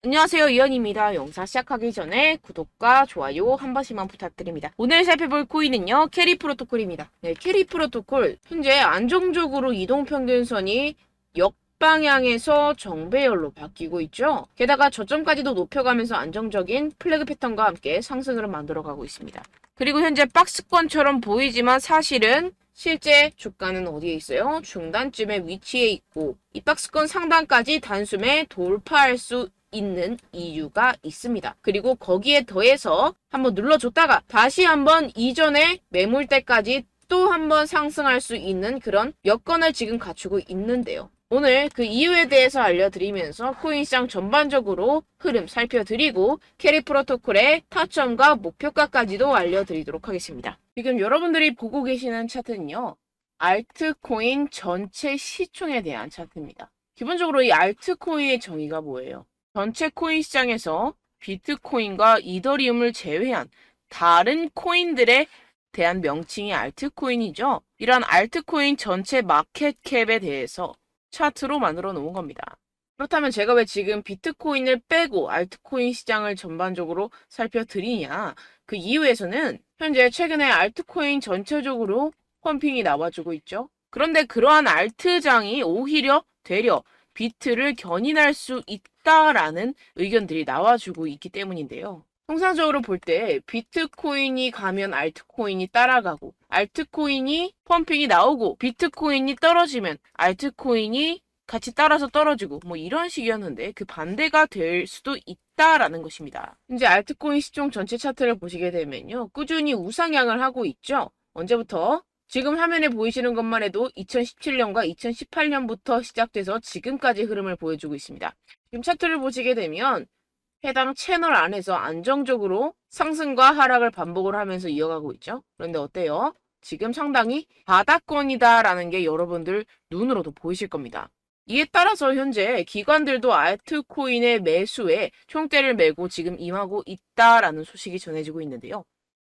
안녕하세요, 이현입니다. 영상 시작하기 전에 구독과 좋아요 한 번씩만 부탁드립니다. 오늘 살펴볼 코인은요, 캐리 프로토콜입니다. 네, 캐리 프로토콜. 현재 안정적으로 이동평균선이 역방향에서 정배열로 바뀌고 있죠. 게다가 저점까지도 높여가면서 안정적인 플래그 패턴과 함께 상승으로 만들어가고 있습니다. 그리고 현재 박스권처럼 보이지만 사실은 실제 주가는 어디에 있어요? 중단쯤에 위치해 있고 이 박스권 상단까지 단숨에 돌파할 수 있는 이유가 있습니다. 그리고 거기에 더해서 한번 눌러줬다가 다시 한번 이전의 매물대까지 또 한번 상승할 수 있는 그런 여건을 지금 갖추고 있는데요. 오늘 그 이유에 대해서 알려드리면서 코인 시장 전반적으로 흐름 살펴드리고 캐리 프로토콜의 타점과 목표가까지도 알려드리도록 하겠습니다. 지금 여러분들이 보고 계시는 차트는요. 알트코인 전체 시총에 대한 차트입니다. 기본적으로 이 알트코인의 정의가 뭐예요? 전체 코인 시장에서 비트코인과 이더리움을 제외한 다른 코인들에 대한 명칭이 알트코인이죠. 이런 알트코인 전체 마켓캡에 대해서 차트로 만들어 놓은 겁니다. 그렇다면 제가 왜 지금 비트코인을 빼고 알트코인 시장을 전반적으로 살펴드리냐? 그 이유에서는 현재 최근에 알트코인 전체적으로 펌핑이 나와주고 있죠. 그런데 그러한 알트장이 오히려 되려 비트를 견인할 수 있다라는 의견들이 나와주고 있기 때문인데요. 통상적으로 볼 때 비트코인이 가면 알트코인이 따라가고 알트코인이 펌핑이 나오고 비트코인이 떨어지면 알트코인이 같이 따라서 떨어지고 뭐 이런 식이었는데 그 반대가 될 수도 있다라는 것입니다. 이제 알트코인 시총 전체 차트를 보시게 되면요. 꾸준히 우상향을 하고 있죠. 언제부터? 지금 화면에 보이시는 것만 해도 2017년과 2018년부터 시작돼서 지금까지 흐름을 보여주고 있습니다. 지금 차트를 보시게 되면 해당 채널 안에서 안정적으로 상승과 하락을 반복을 하면서 이어가고 있죠. 그런데 어때요? 지금 상당히 바닥권이다라는 게 여러분들 눈으로도 보이실 겁니다. 이에 따라서 현재 기관들도 알트코인의 매수에 총대를 메고 지금 임하고 있다라는 소식이 전해지고 있는데요.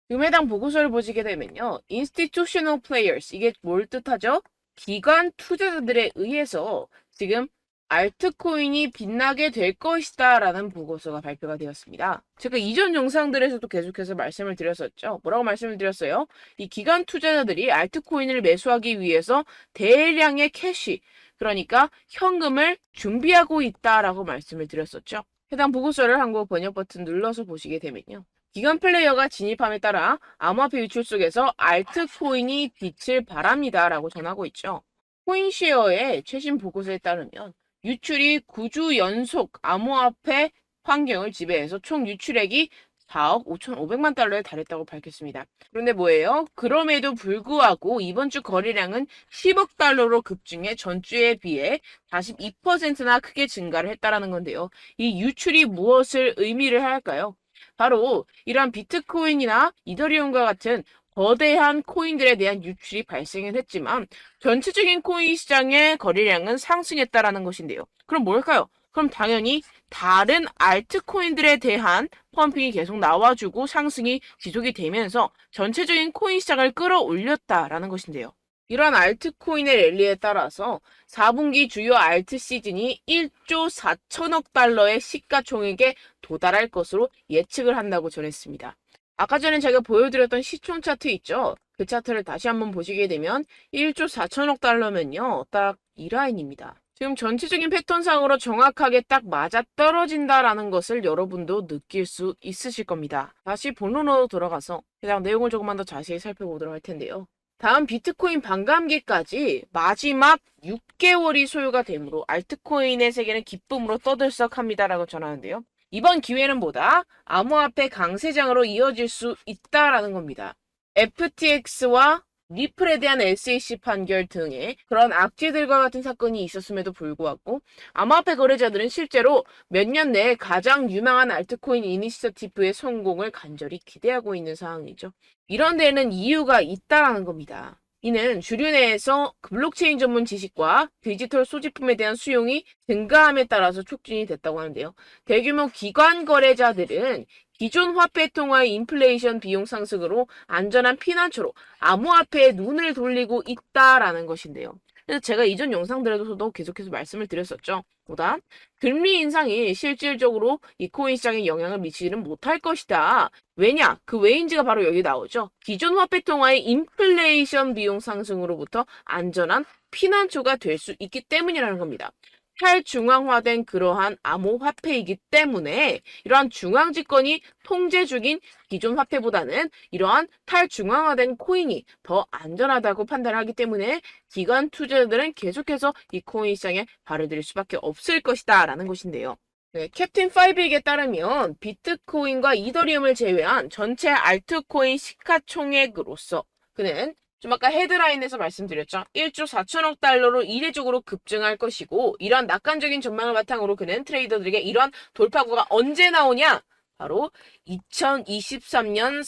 지금 해당 보고서를 보시게 되면요. Institutional Players, 이게 뭘 뜻하죠? 기관 투자자들에 의해서 지금 알트코인이 빛나게 될 것이다 라는 보고서가 발표가 되었습니다. 제가 이전 영상들에서도 계속해서 말씀을 드렸었죠. 뭐라고 말씀을 드렸어요? 이 기관 투자자들이 알트코인을 매수하기 위해서 대량의 캐시, 그러니까 현금을 준비하고 있다라고 말씀을 드렸었죠. 해당 보고서를 한국 번역 버튼 눌러서 보시게 되면요. 기관 플레이어가 진입함에 따라 암호화폐 유출 속에서 알트코인이 빛을 발합니다 라고 전하고 있죠. 코인쉐어의 최신 보고서에 따르면 유출이 9주 연속 암호화폐 환경을 지배해서 총 유출액이 4억 5,500만 달러에 달했다고 밝혔습니다. 그런데 뭐예요? 그럼에도 불구하고 이번 주 거래량은 10억 달러로 급증해 전주에 비해 42%나 크게 증가를 했다라는 건데요. 이 유출이 무엇을 의미를 할까요? 바로 이러한 비트코인이나 이더리움과 같은 거대한 코인들에 대한 유출이 발생은 했지만 전체적인 코인 시장의 거래량은 상승했다라는 것인데요. 그럼 뭘까요? 그럼 당연히 다른 알트코인들에 대한 펌핑이 계속 나와주고 상승이 지속이 되면서 전체적인 코인 시장을 끌어올렸다라는 것인데요. 이러한 알트코인의 랠리에 따라서 4분기 주요 알트 시즌이 1조 4천억 달러의 시가총액에 도달할 것으로 예측을 한다고 전했습니다. 아까 전에 제가 보여드렸던 시총 차트 있죠? 그 차트를 다시 한번 보시게 되면 1조 4천억 달러면요. 딱 이 라인입니다. 지금 전체적인 패턴상으로 정확하게 딱 맞아떨어진다라는 것을 여러분도 느낄 수 있으실 겁니다. 다시 본론으로 돌아가서 해당 내용을 조금만 더 자세히 살펴보도록 할 텐데요. 다음 비트코인 반감기까지 마지막 6개월이 소요가 되므로 알트코인의 세계는 기쁨으로 떠들썩합니다라고 전하는데요. 이번 기회는 뭐다? 암호화폐 강세장으로 이어질 수 있다라는 겁니다. FTX와 리플에 대한 SEC 판결 등의 그런 악재들과 같은 사건이 있었음에도 불구하고 암호화폐 거래자들은 실제로 몇 년 내에 가장 유망한 알트코인 이니셔티브의 성공을 간절히 기대하고 있는 상황이죠. 이런 데에는 이유가 있다라는 겁니다. 이는 주류 내에서 블록체인 전문 지식과 디지털 소지품에 대한 수용이 증가함에 따라서 촉진이 됐다고 하는데요. 대규모 기관 거래자들은 기존 화폐 통화의 인플레이션 비용 상승으로 안전한 피난처로 암호화폐에 눈을 돌리고 있다라는 것인데요. 그래서 제가 이전 영상들에서도 계속해서 말씀을 드렸었죠. 보다 금리 인상이 실질적으로 이 코인 시장에 영향을 미치지는 못할 것이다. 왜냐? 그 왜인지가 바로 여기 나오죠. 기존 화폐 통화의 인플레이션 비용 상승으로부터 안전한 피난처가 될 수 있기 때문이라는 겁니다. 탈중앙화된 그러한 암호화폐이기 때문에 이러한 중앙집권이 통제 중인 기존 화폐보다는 이러한 탈중앙화된 코인이 더 안전하다고 판단하기 때문에 기관 투자자들은 계속해서 이 코인 시장에 발을 들일 수밖에 없을 것이다 라는 것인데요. 네, 캡틴 5에 따르면 비트코인과 이더리움을 제외한 전체 알트코인 시가총액으로서 그는 좀 아까 헤드라인에서 말씀드렸죠. 1조 4천억 달러로 이례적으로 급증할 것이고 이런 낙관적인 전망을 바탕으로 그는 트레이더들에게 이런 돌파구가 언제 나오냐? 바로 2023년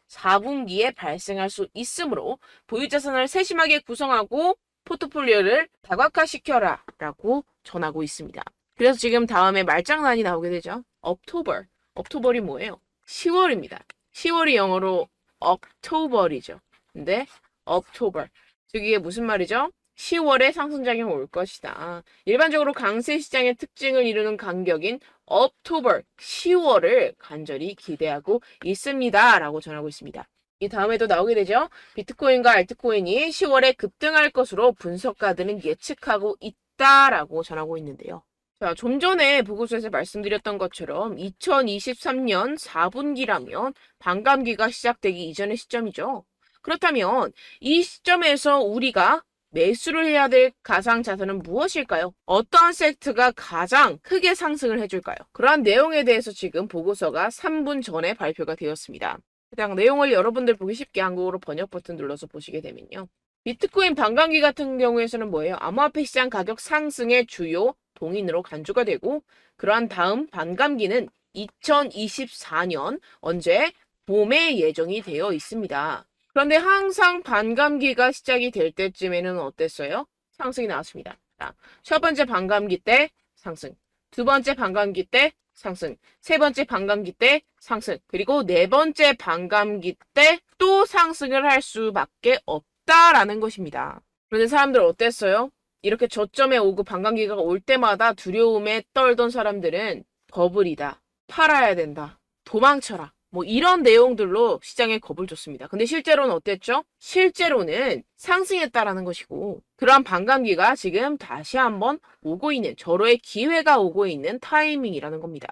4분기에 발생할 수 있으므로 보유자산을 세심하게 구성하고 포트폴리오를 다각화시켜라 라고 전하고 있습니다. 그래서 지금 다음에 말장난이 나오게 되죠. 옥토벌이 뭐예요? 10월입니다. 10월이 영어로 옥토벌이죠. 근데 옥토버 즉 이게 무슨 말이죠? 10월에 상승작용이 올 것이다. 일반적으로 강세 시장의 특징을 이루는 간격인 옥토버 10월을 간절히 기대하고 있습니다. 라고 전하고 있습니다. 이 다음에도 나오게 되죠. 비트코인과 알트코인이 10월에 급등할 것으로 분석가들은 예측하고 있다라고 전하고 있는데요. 자, 좀 전에 보고서에서 말씀드렸던 것처럼 2023년 4분기라면 반감기가 시작되기 이전의 시점이죠. 그렇다면 이 시점에서 우리가 매수를 해야 될 가상자산은 무엇일까요? 어떠한 섹트가 가장 크게 상승을 해줄까요? 그러한 내용에 대해서 지금 보고서가 3분 전에 발표가 되었습니다. 그냥 내용을 여러분들 보기 쉽게 한국어로 번역 버튼 눌러서 보시게 되면요. 비트코인 반감기 같은 경우에서는 뭐예요? 암호화폐 시장 가격 상승의 주요 동인으로 간주가 되고 그러한 다음 반감기는 2024년 언제 봄에 예정이 되어 있습니다. 그런데 항상 반감기가 시작이 될 때쯤에는 어땠어요? 상승이 나왔습니다. 자, 첫 번째 반감기 때 상승, 두 번째 반감기 때 상승, 세 번째 반감기 때 상승, 그리고 네 번째 반감기 때 또 상승을 할 수밖에 없다라는 것입니다. 그런데 사람들 어땠어요? 이렇게 저점에 오고 반감기가 올 때마다 두려움에 떨던 사람들은 버블이다, 팔아야 된다, 도망쳐라. 뭐 이런 내용들로 시장에 겁을 줬습니다. 근데 실제로는 어땠죠? 실제로는 상승했다라는 것이고 그러한 반감기가 지금 다시 한번 오고 있는 절호의 기회가 오고 있는 타이밍이라는 겁니다.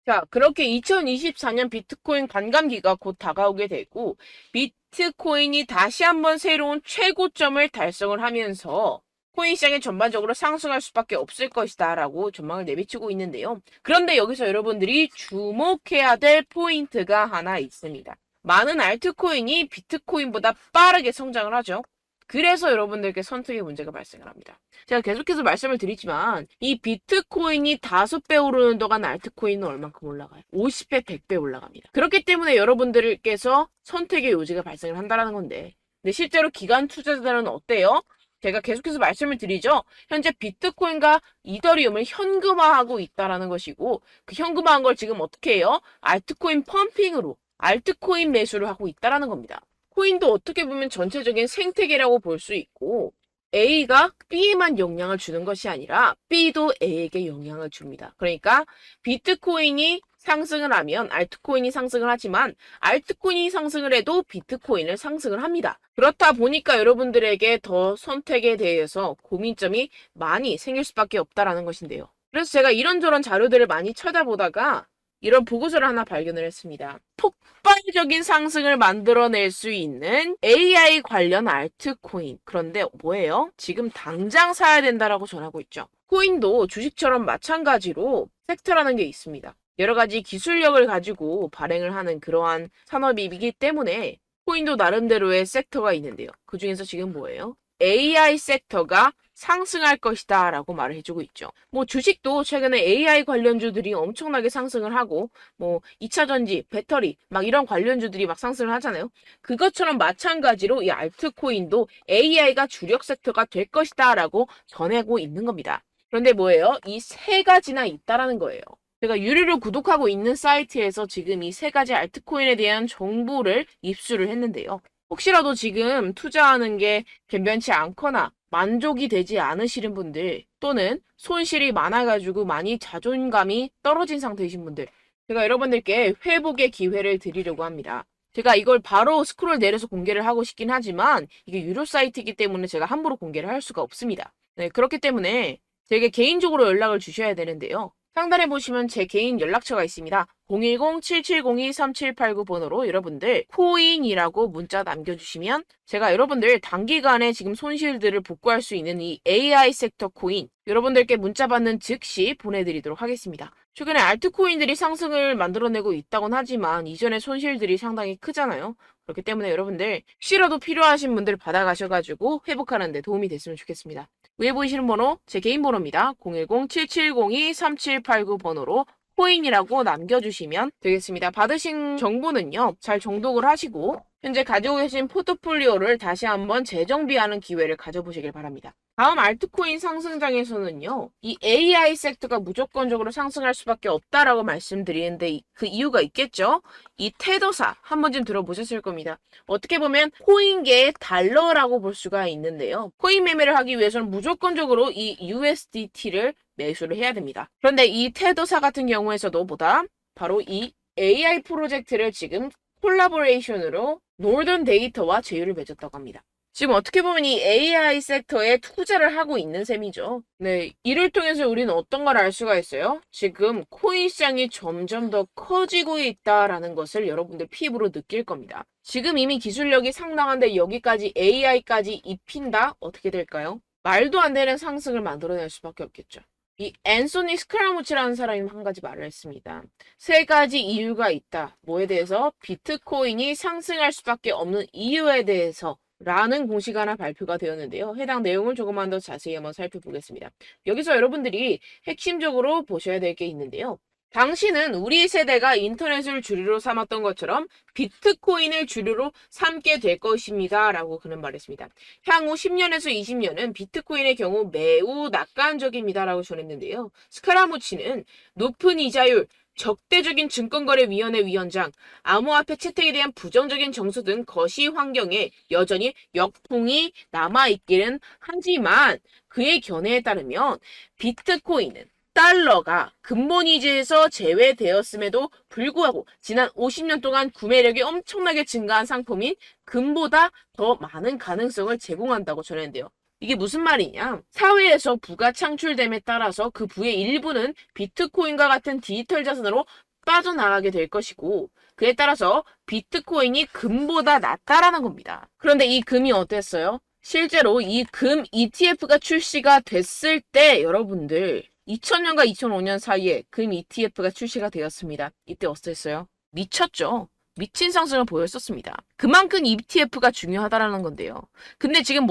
자, 그렇게 2024년 비트코인 반감기가 곧 다가오게 되고 비트코인이 다시 한번 새로운 최고점을 달성을 하면서 코인 시장이 전반적으로 상승할 수밖에 없을 것이다 라고 전망을 내비치고 있는데요. 그런데 여기서 여러분들이 주목해야 될 포인트가 하나 있습니다. 많은 알트코인이 비트코인보다 빠르게 성장을 하죠. 그래서 여러분들께 선택의 문제가 발생을 합니다. 제가 계속해서 말씀을 드리지만 이 비트코인이 5배 오르는 동안 알트코인은 얼만큼 올라가요? 50배, 100배 올라갑니다. 그렇기 때문에 여러분들께서 선택의 요지가 발생을 한다는 건데 근데 실제로 기관 투자자들은 어때요? 제가 계속해서 말씀을 드리죠. 현재 비트코인과 이더리움을 현금화하고 있다는 것이고 그 현금화한 걸 지금 어떻게 해요? 알트코인 펌핑으로 알트코인 매수를 하고 있다는 겁니다. 코인도 어떻게 보면 전체적인 생태계라고 볼 수 있고 A가 B에만 영향을 주는 것이 아니라 B도 A에게 영향을 줍니다. 그러니까 비트코인이 상승을 하면 알트코인이 상승을 하지만 알트코인이 상승을 해도 비트코인을 상승을 합니다. 그렇다 보니까 여러분들에게 더 선택에 대해서 고민점이 많이 생길 수밖에 없다라는 것인데요. 그래서 제가 이런저런 자료들을 많이 찾아보다가 이런 보고서를 하나 발견을 했습니다. 폭발적인 상승을 만들어낼 수 있는 AI 관련 알트코인. 그런데 뭐예요? 지금 당장 사야 된다라고 전하고 있죠. 코인도 주식처럼 마찬가지로 섹터라는 게 있습니다. 여러 가지 기술력을 가지고 발행을 하는 그러한 산업이기 때문에 코인도 나름대로의 섹터가 있는데요. 그 중에서 지금 뭐예요? AI 섹터가 상승할 것이다 라고 말을 해주고 있죠. 뭐 주식도 최근에 AI 관련주들이 엄청나게 상승을 하고 뭐 2차전지, 배터리 막 이런 관련주들이 막 상승을 하잖아요. 그것처럼 마찬가지로 이 알트코인도 AI가 주력 섹터가 될 것이다 라고 전하고 있는 겁니다. 그런데 뭐예요? 이 세 가지나 있다라는 거예요. 제가 유료로 구독하고 있는 사이트에서 지금 이 세 가지 알트코인에 대한 정보를 입수를 했는데요. 혹시라도 지금 투자하는 게 변변치 않거나 만족이 되지 않으시는 분들 또는 손실이 많아가지고 많이 자존감이 떨어진 상태이신 분들 제가 여러분들께 회복의 기회를 드리려고 합니다. 제가 이걸 바로 스크롤 내려서 공개를 하고 싶긴 하지만 이게 유료 사이트이기 때문에 제가 함부로 공개를 할 수가 없습니다. 네, 그렇기 때문에 제게 개인적으로 연락을 주셔야 되는데요. 상단에 보시면 제 개인 연락처가 있습니다. 010-7702-3789번으로 여러분들 코인이라고 문자 남겨주시면 제가 여러분들 단기간에 지금 손실들을 복구할 수 있는 이 AI 섹터 코인 여러분들께 문자 받는 즉시 보내드리도록 하겠습니다. 최근에 알트코인들이 상승을 만들어내고 있다곤 하지만 이전의 손실들이 상당히 크잖아요. 그렇기 때문에 여러분들 혹시라도 필요하신 분들 받아가셔가지고 회복하는 데 도움이 됐으면 좋겠습니다. 위에 보이시는 번호 제 개인 번호입니다. 010-7702-3789번으로 코인이라고 남겨주시면 되겠습니다. 받으신 정보는요. 잘 정독을 하시고 현재 가지고 계신 포트폴리오를 다시 한번 재정비하는 기회를 가져보시길 바랍니다. 다음 알트코인 상승장에서는요. 이 AI 섹터가 무조건적으로 상승할 수밖에 없다라고 말씀드리는데 그 이유가 있겠죠. 이 테더사 한 번쯤 들어보셨을 겁니다. 어떻게 보면 코인계의 달러라고 볼 수가 있는데요. 코인 매매를 하기 위해서는 무조건적으로 이 USDT를 매수를 해야 됩니다. 그런데 이 테더사 같은 경우에서도 보다 바로 이 AI 프로젝트를 지금 콜라보레이션으로 노던 데이터와 제휴를 맺었다고 합니다. 지금 어떻게 보면 이 AI 섹터에 투자를 하고 있는 셈이죠. 네, 이를 통해서 우리는 어떤 걸 알 수가 있어요? 지금 코인 시장이 점점 더 커지고 있다라는 것을 여러분들 피부로 느낄 겁니다. 지금 이미 기술력이 상당한데 여기까지 AI까지 입힌다? 어떻게 될까요? 말도 안 되는 상승을 만들어낼 수밖에 없겠죠. 이 앤소니 스크라무치라는 사람이 한 가지 말을 했습니다. 세 가지 이유가 있다. 뭐에 대해서? 비트코인이 상승할 수밖에 없는 이유에 대해서 라는 공식 하나 발표가 되었는데요. 해당 내용을 조금만 더 자세히 한번 살펴보겠습니다. 여기서 여러분들이 핵심적으로 보셔야 될 게 있는데요. 당시는 우리 세대가 인터넷을 주류로 삼았던 것처럼 비트코인을 주류로 삼게 될 것입니다. 라고 그는 말했습니다. 향후 10년에서 20년은 비트코인의 경우 매우 낙관적입니다. 라고 전했는데요. 스카라무치는 높은 이자율, 적대적인 증권거래위원회 위원장, 암호화폐 채택에 대한 부정적인 정서 등 거시 환경에 여전히 역풍이 남아있기는 하지만 그의 견해에 따르면 비트코인은 달러가 근본이지에서 제외되었음에도 불구하고 지난 50년 동안 구매력이 엄청나게 증가한 상품인 금보다 더 많은 가능성을 제공한다고 전했는데요. 이게 무슨 말이냐? 사회에서 부가 창출됨에 따라서 그 부의 일부는 비트코인과 같은 디지털 자산으로 빠져나가게 될 것이고 그에 따라서 비트코인이 금보다 낫다라는 겁니다. 그런데 이 금이 어땠어요? 실제로 이 금 ETF가 출시가 됐을 때 여러분들 2000년과 2005년 사이에 금 ETF가 출시가 되었습니다. 이때 어땠어요? 미쳤죠? 미친 상승을 보였었습니다. 그만큼 ETF가 중요하다라는 건데요. 근데 지금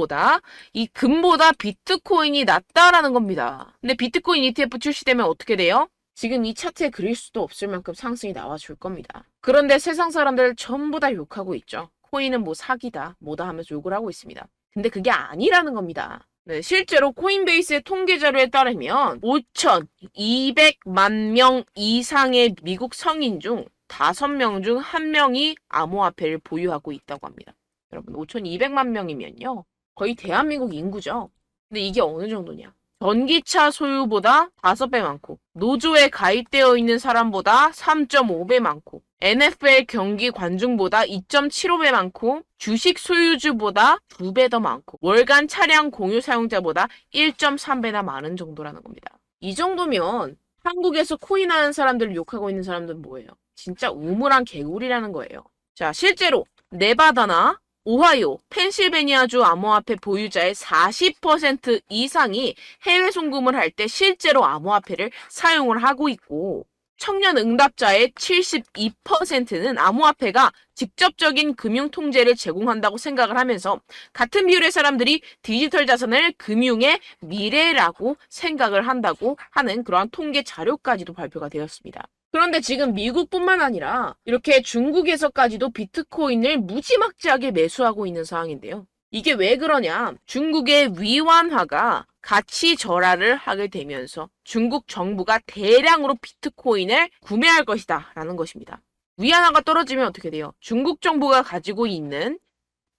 이 금보다 비트코인이 낫다라는 겁니다. 근데 비트코인 ETF 출시되면 어떻게 돼요? 지금 이 차트에 그릴 수도 없을 만큼 상승이 나와줄 겁니다. 그런데 세상 사람들 전부 다 욕하고 있죠. 코인은 뭐 사기다, 뭐다 하면서 욕을 하고 있습니다. 근데 그게 아니라는 겁니다. 네, 실제로 코인베이스의 통계 자료에 따르면 5,200만 명 이상의 미국 성인 중 5명 중 1명이 암호화폐를 보유하고 있다고 합니다. 여러분 5,200만 명이면요. 거의 대한민국 인구죠. 근데 이게 어느 정도냐. 전기차 소유보다 5배 많고 노조에 가입되어 있는 사람보다 3.5배 많고 NFL 경기 관중보다 2.75배 많고 주식 소유주보다 2배 더 많고 월간 차량 공유 사용자보다 1.3배나 많은 정도라는 겁니다. 이 정도면 한국에서 코인하는 사람들을 욕하고 있는 사람들은 뭐예요? 진짜 우물한 개구리라는 거예요. 자, 실제로 네바다나 오하이오, 펜실베니아주 암호화폐 보유자의 40% 이상이 해외 송금을 할 때 실제로 암호화폐를 사용을 하고 있고 청년 응답자의 72%는 암호화폐가 직접적인 금융 통제를 제공한다고 생각을 하면서 같은 비율의 사람들이 디지털 자산을 금융의 미래라고 생각을 한다고 하는 그러한 통계 자료까지도 발표가 되었습니다. 그런데 지금 미국뿐만 아니라 이렇게 중국에서까지도 비트코인을 무지막지하게 매수하고 있는 상황인데요. 이게 왜 그러냐? 중국의 위안화가 가치 절하를 하게 되면서 중국 정부가 대량으로 비트코인을 구매할 것이다 라는 것입니다. 위안화가 떨어지면 어떻게 돼요? 중국 정부가 가지고 있는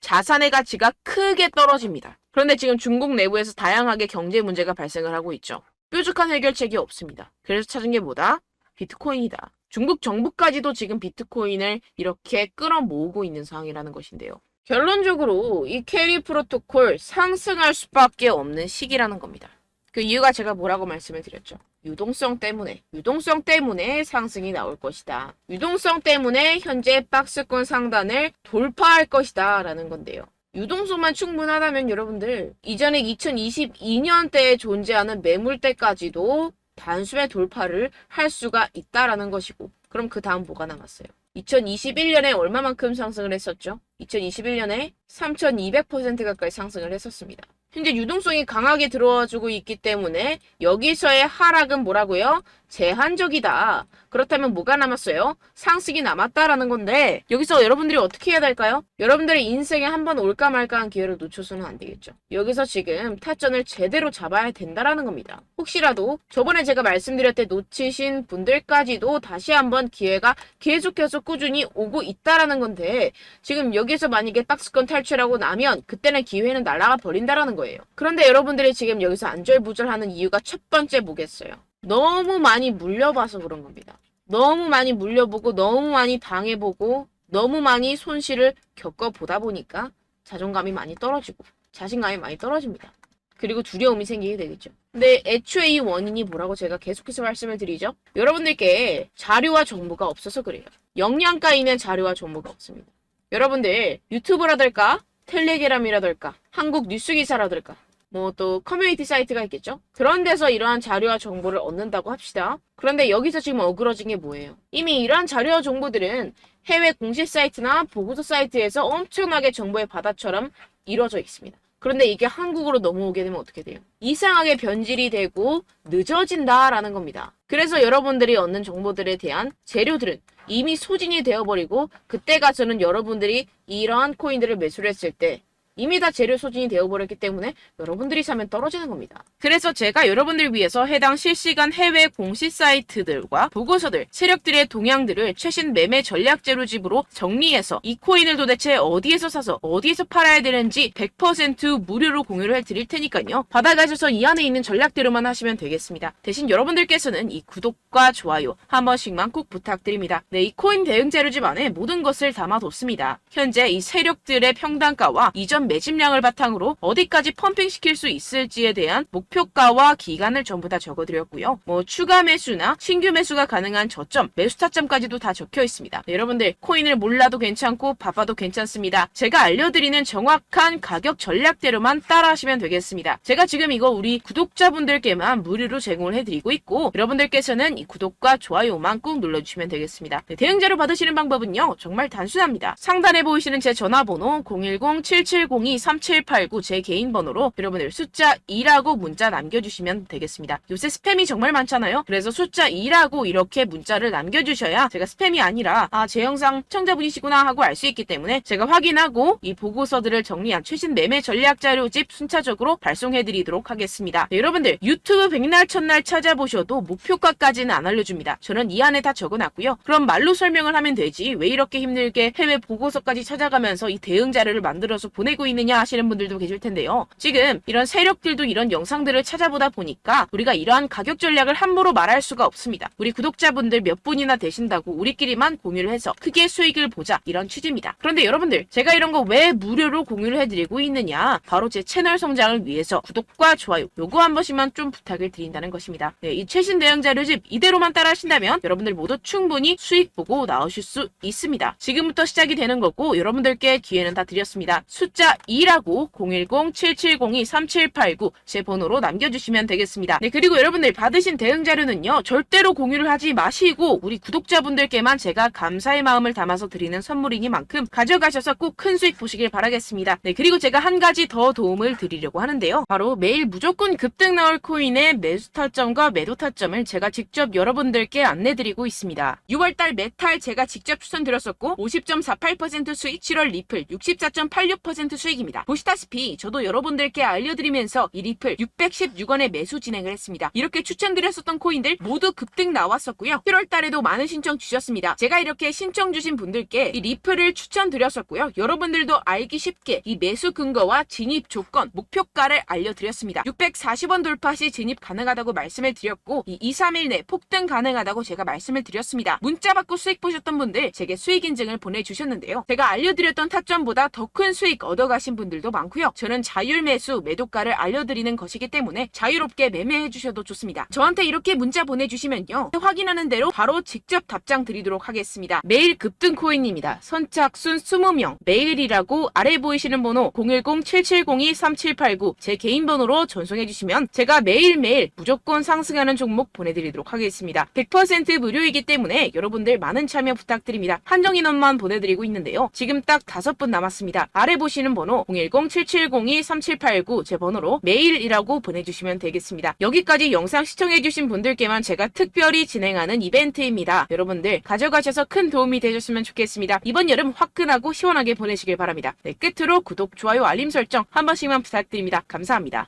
자산의 가치가 크게 떨어집니다. 그런데 지금 중국 내부에서 다양하게 경제 문제가 발생을 하고 있죠. 뾰족한 해결책이 없습니다. 그래서 찾은 게 뭐다? 비트코인이다. 중국 정부까지도 지금 비트코인을 이렇게 끌어모으고 있는 상황이라는 것인데요. 결론적으로 이 캐리 프로토콜 상승할 수밖에 없는 시기라는 겁니다. 그 이유가 제가 뭐라고 말씀을 드렸죠. 유동성 때문에 상승이 나올 것이다. 유동성 때문에 현재 박스권 상단을 돌파할 것이다 라는 건데요. 유동성만 충분하다면 여러분들 이전에 2022년대에 존재하는 매물대까지도 단숨에 돌파를 할 수가 있다라는 것이고, 그럼 그 다음 뭐가 남았어요? 2021년에 얼마만큼 상승을 했었죠? 2021년에 3200% 가까이 상승을 했었습니다. 현재 유동성이 강하게 들어와주고 있기 때문에 여기서의 하락은 뭐라고요? 제한적이다. 그렇다면 뭐가 남았어요? 상승이 남았다라는 건데, 여기서 여러분들이 어떻게 해야 될까요? 여러분들의 인생에 한번 올까 말까한 기회를 놓쳐서는 안 되겠죠. 여기서 지금 타점을 제대로 잡아야 된다라는 겁니다. 혹시라도 저번에 제가 말씀드렸을 때 놓치신 분들까지도 다시 한번 기회가 계속해서 꾸준히 오고 있다라는 건데, 지금 여기서 만약에 박스권 탈출하고 나면 그때는 기회는 날아가 버린다라는 거예요. 그런데 여러분들이 지금 여기서 안절부절하는 이유가 첫 번째 뭐겠어요? 너무 많이 물려봐서 그런 겁니다. 너무 많이 물려보고 너무 많이 당해보고 너무 많이 손실을 겪어보다 보니까 자존감이 많이 떨어지고 자신감이 많이 떨어집니다. 그리고 두려움이 생기게 되겠죠. 근데 애초에 이 원인이 뭐라고 제가 계속해서 말씀을 드리죠. 여러분들께 자료와 정보가 없어서 그래요. 영양가 있는 자료와 정보가 없습니다. 여러분들 유튜브라든가 텔레그램이라든가 한국 뉴스 기사라든가 뭐 또 커뮤니티 사이트가 있겠죠. 그런 데서 이러한 자료와 정보를 얻는다고 합시다. 그런데 여기서 지금 어그러진 게 뭐예요? 이미 이러한 자료와 정보들은 해외 공식 사이트나 보고서 사이트에서 엄청나게 정보의 바다처럼 이루어져 있습니다. 그런데 이게 한국으로 넘어오게 되면 어떻게 돼요? 이상하게 변질이 되고 늦어진다라는 겁니다. 그래서 여러분들이 얻는 정보들에 대한 재료들은 이미 소진이 되어버리고, 그때 가서는 여러분들이 이러한 코인들을 매수를 했을 때 이미 다 재료 소진이 되어버렸기 때문에 여러분들이 사면 떨어지는 겁니다. 그래서 제가 여러분들 위해서 해당 실시간 해외 공식 사이트들과 보고서들, 세력들의 동향들을 최신 매매 전략 재료집으로 정리해서 이 코인을 도대체 어디에서 사서 어디에서 팔아야 되는지 100% 무료로 공유를 해드릴 테니까요. 받아가셔서 이 안에 있는 전략대로만 하시면 되겠습니다. 대신 여러분들께서는 이 구독과 좋아요 한 번씩만 꼭 부탁드립니다. 네, 이 코인 대응 재료집 안에 모든 것을 담아뒀습니다. 현재 이 세력들의 평단가와 이전 매집량을 바탕으로 어디까지 펌핑시킬 수 있을지에 대한 목표가와 기간을 전부 다 적어드렸고요. 뭐 추가 매수나 신규 매수가 가능한 저점, 매수 타점까지도 다 적혀 있습니다. 네, 여러분들 코인을 몰라도 괜찮고 바빠도 괜찮습니다. 제가 알려드리는 정확한 가격 전략대로만 따라하시면 되겠습니다. 제가 지금 이거 우리 구독자분들께만 무료로 제공을 해드리고 있고, 여러분들께서는 이 구독과 좋아요만 꼭 눌러주시면 되겠습니다. 네, 대응자료 받으시는 방법은요 정말 단순합니다. 상단에 보이시는 제 전화번호 010-7702-3789 제 개인 번호로 여러분들 숫자 2라고 문자 남겨주시면 되겠습니다. 요새 스팸이 정말 많잖아요. 그래서 숫자 2라고 이렇게 문자를 남겨주셔야 제가 스팸이 아니라 제 영상 시청자분이시구나 하고 알 수 있기 때문에 제가 확인하고 이 보고서들을 정리한 최신 매매 전략 자료집 순차적으로 발송해드리도록 하겠습니다. 네, 여러분들 유튜브 백날 첫날 찾아보셔도 목표가까지는 안 알려줍니다. 저는 이 안에 다 적어놨고요. 그럼 말로 설명을 하면 되지 왜 이렇게 힘들게 해외 보고서까지 찾아가면서 이 대응 자료를 만들어서 보내고 있느냐 하시는 분들도 계실 텐데요. 지금 이런 세력들도 이런 영상들을 찾아보다 보니까 우리가 이러한 가격 전략을 함부로 말할 수가 없습니다. 우리 구독자분들 몇 분이나 되신다고 우리끼리만 공유를 해서 크게 수익을 보자, 이런 취지입니다. 그런데 여러분들 제가 이런 거 왜 무료로 공유를 해드리고 있느냐, 바로 제 채널 성장을 위해서 구독과 좋아요 요거 한 번씩만 좀 부탁을 드린다는 것입니다. 네, 이 최신 대응 자료집 이대로만 따라 하신다면 여러분들 모두 충분히 수익 보고 나오실 수 있습니다. 지금부터 시작이 되는 거고 여러분들께 기회는 다 드렸습니다. 숫자 2라고 010-7702-3789 제 번호로 남겨주시면 되겠습니다. 네, 그리고 여러분들 받으신 대응 자료는요 절대로 공유를 하지 마시고 우리 구독자분들께만 제가 감사의 마음을 담아서 드리는 선물이니만큼 가져가셔서 꼭 큰 수익 보시길 바라겠습니다. 네, 그리고 제가 한 가지 더 도움을 드리려고 하는데요. 바로 매일 무조건 급등 나올 코인의 매수 타점과 매도 타점을 제가 직접 여러분들께 안내드리고 있습니다. 6월달 메탈 제가 직접 추천드렸었고 50.48% 수익, 7월 리플 64.86% 수익입니다. 보시다시피 저도 여러분들께 알려드리면서 이 리플 616원에 매수 진행을 했습니다. 이렇게 추천드렸었던 코인들 모두 급등 나왔었고요. 7월 달에도 많은 신청 주셨습니다. 제가 이렇게 신청 주신 분들께 이 리플을 추천드렸었고요. 여러분들도 알기 쉽게 이 매수 근거와 진입 조건, 목표가를 알려드렸습니다. 640원 돌파 시 진입 가능하다고 말씀을 드렸고 이 2, 3일 내 폭등 가능하다고 제가 말씀을 드렸습니다. 문자 받고 수익 보셨던 분들 제게 수익 인증을 보내주셨는데요. 제가 알려드렸던 타점보다 더 큰 수익 얻어가신 분들도 많고요. 저는 자율 매수, 매도가를 알려드리는 것이기 때문에 자유롭게 매매해 주셔도 좋습니다. 저한테 이렇게 문자 보내주시면요. 확인하는 대로 바로 직접 답장 드리도록 하겠습니다. 매일 급등 코인입니다. 선착순 20명, 매일이라고 아래 보이시는 번호 010-7702-3789 제 개인 번호로 전송해 주시면 제가 매일매일 무조건 상승하는 종목 보내드리도록 하겠습니다. 100% 무료이기 때문에 여러분들 많은 참여 부탁드립니다. 한정 인원만 보내드리고 있는데요. 지금 딱 5분 남았습니다. 아래 보시는 번호 010-7702-3789 제 번호로 메일이라고 보내주시면 되겠습니다. 여기까지 영상 시청해주신 분들께만 제가 특별히 진행하는 이벤트입니다. 여러분들 가져가셔서 큰 도움이 되셨으면 좋겠습니다. 이번 여름 화끈하고 시원하게 보내시길 바랍니다. 네, 끝으로 구독, 좋아요, 알림 설정 한 번씩만 부탁드립니다. 감사합니다.